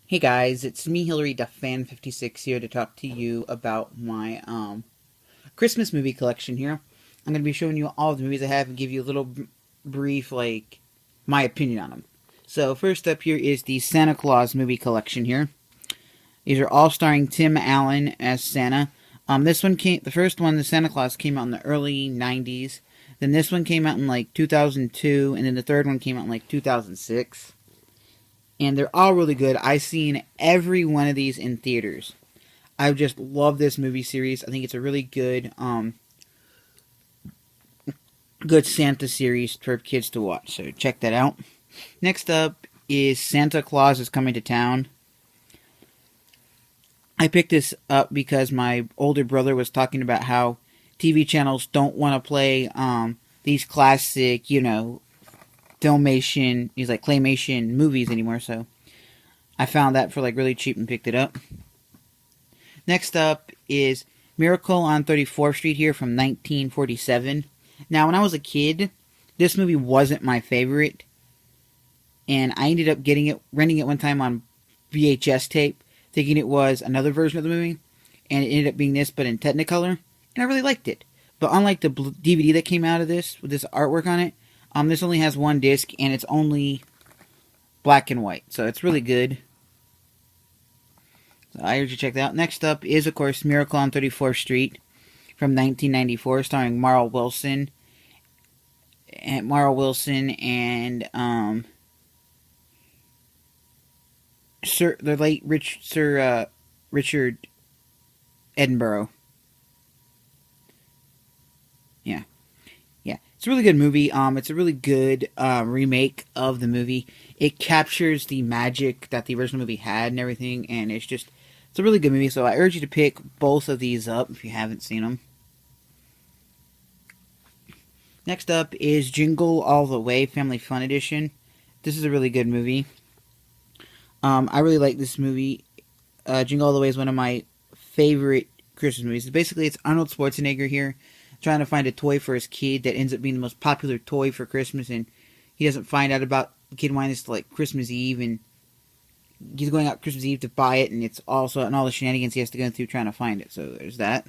Hey guys, it's me, Hillary the Fan56 here to talk to you about my Christmas movie collection here. I'm going to be showing you all the movies I have and give you a little brief, my opinion on them. So first up here is the Santa Claus movie collection here. These are all starring Tim Allen as Santa. The first one, the Santa Claus, came out in the early 90s. Then this one came out in like 2002, and then the third one came out in like 2006. And they're all really good. I've seen every one of these in theaters. I just love this movie series. I think it's a really good Santa series for kids to watch. So check that out. Next up is Santa Claus is Coming to Town. I picked this up because my older brother was talking about how TV channels don't want to play these classic, filmation, these claymation movies anymore, so I found that for really cheap and picked it up. Next up is Miracle on 34th Street here from 1947. Now, when I was a kid, this movie wasn't my favorite, and I ended up renting it one time on VHS tape, thinking it was another version of the movie, and it ended up being this, but in Technicolor, and I really liked it. But unlike the DVD that came out of this, with this artwork on it, this only has one disc, and it's only black and white, so it's really good. So I urge you to check that out. Next up is, of course, Miracle on 34th Street from 1994, starring Marl Wilson. And the late Sir Richard Edinburgh. Yeah, it's a really good movie. It's a really good remake of the movie. It captures the magic that the original movie had and everything, and it's a really good movie. So I urge you to pick both of these up if you haven't seen them. Next up is Jingle All the Way Family Fun Edition. This is a really good movie. I really like this movie. Jingle All the Way is one of my favorite Christmas movies. Basically, it's Arnold Schwarzenegger here, trying to find a toy for his kid that ends up being the most popular toy for Christmas, and he doesn't find out about the kid wanting this till Christmas Eve, and he's going out Christmas Eve to buy it, and it's also and all the shenanigans he has to go through trying to find it. So there's that.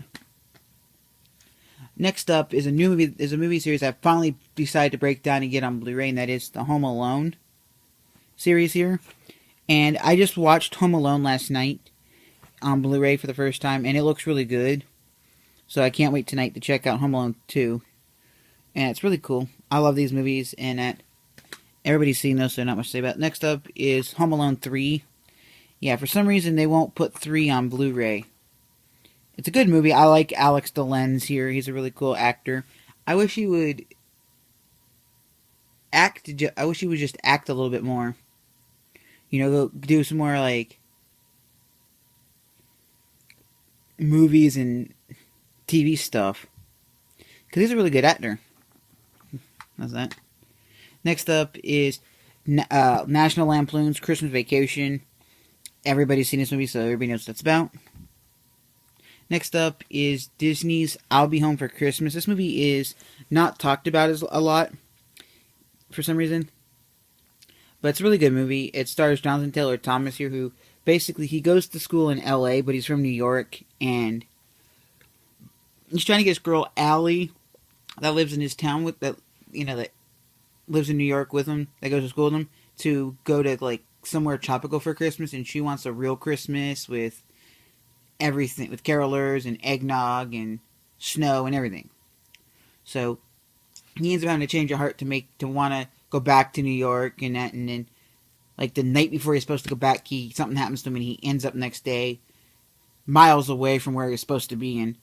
Next up is a movie series I finally decided to break down and get on Blu-ray, and that is the Home Alone series here. And I just watched Home Alone last night on Blu-ray for the first time, and it looks really good. So I can't wait tonight to check out Home Alone 2. And it's really cool. I love these movies, and everybody's seen those, so not much to say about it. Next up is Home Alone 3. Yeah, for some reason they won't put 3 on Blu-ray. It's a good movie. I like Alex DeLenz here. He's a really cool actor. I wish he would just act a little bit more. Go do some more, movies and TV stuff. Because he's a really good actor. How's that? Next up is National Lampoon's Christmas Vacation. Everybody's seen this movie, so everybody knows what that's about. Next up is Disney's I'll Be Home for Christmas. This movie is not talked about a lot for some reason. But it's a really good movie. It stars Jonathan Taylor Thomas here, who basically he goes to school in LA, but he's from New York, and he's trying to get this girl Allie that lives in his town that lives in New York with him, that goes to school with him, to go to somewhere tropical for Christmas, and she wants a real Christmas with everything, with carolers and eggnog and snow and everything. So he ends up having to change her heart to want to go back to New York and that, and then the night before he's supposed to go back, something happens to him and he ends up next day miles away from where he's supposed to be, and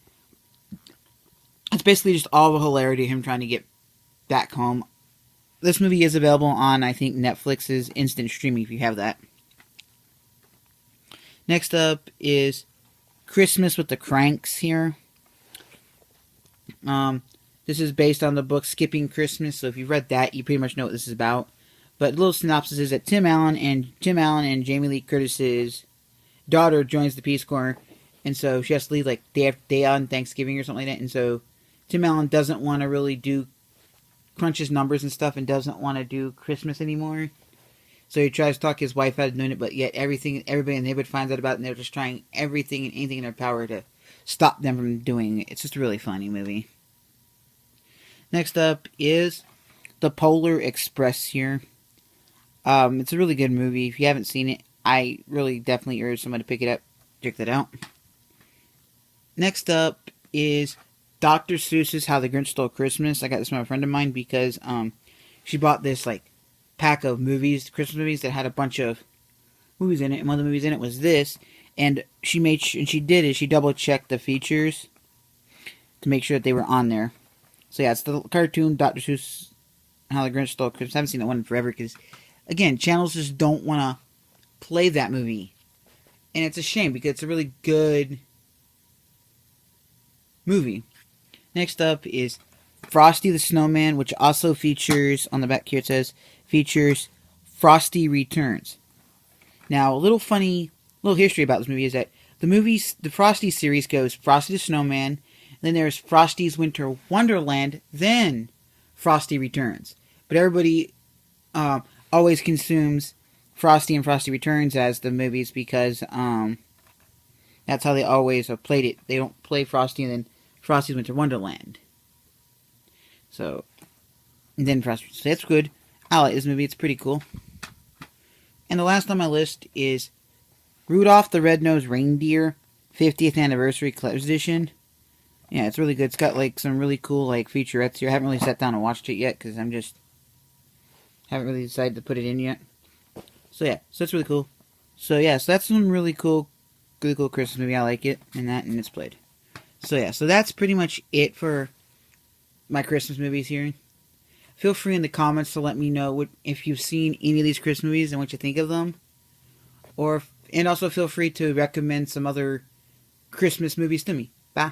it's basically just all the hilarity of him trying to get back home. This movie is available on, I think, Netflix's instant streaming if you have that. Next up is Christmas with the Cranks here. This is based on the book Skipping Christmas, so if you've read that, you pretty much know what this is about. But a little synopsis is that Tim Allen and Jamie Lee Curtis's daughter joins the Peace Corps, and so she has to leave day on Thanksgiving or something like that. And so Tim Allen doesn't want to really crunch his numbers and stuff, and doesn't want to do Christmas anymore. So he tries to talk his wife out of doing it, but yet everybody in the neighborhood finds out about it, and they're just trying everything and anything in their power to stop them from doing it. It's just a really funny movie. Next up is The Polar Express here. It's a really good movie. If you haven't seen it, I really definitely urge someone to pick it up. Check that out. Next up is Dr. Seuss's How the Grinch Stole Christmas. I got this from a friend of mine because she bought this pack of movies, Christmas movies that had a bunch of movies in it, and one of the movies in it was this. And she double checked the features to make sure that they were on there. So yeah, it's the cartoon Dr. Seuss How the Grinch Stole Christmas. I haven't seen that one in forever because, again, channels just don't want to play that movie. And it's a shame because it's a really good movie. Next up is Frosty the Snowman, which also features, on the back here it says, features Frosty Returns. Now, a little history about this movie is that the Frosty series goes Frosty the Snowman, then there's Frosty's Winter Wonderland, then Frosty Returns. But everybody always consumes Frosty and Frosty Returns as the movies because that's how they always have played it. They don't play Frosty and then Frosty's Winter Wonderland. So, and then Frosty. So that's good. I like this movie. It's pretty cool. And the last on my list is Rudolph the Red-Nosed Reindeer 50th Anniversary Collector's Edition. Yeah, it's really good. It's got some really cool featurettes here. I haven't really sat down and watched it yet because haven't really decided to put it in yet. So yeah, so that's really cool. So yeah, so that's some really cool Christmas movie. I like it and it's played. So yeah, so that's pretty much it for my Christmas movies here. Feel free in the comments to let me know if you've seen any of these Christmas movies and what you think of them. And also feel free to recommend some other Christmas movies to me. Bye.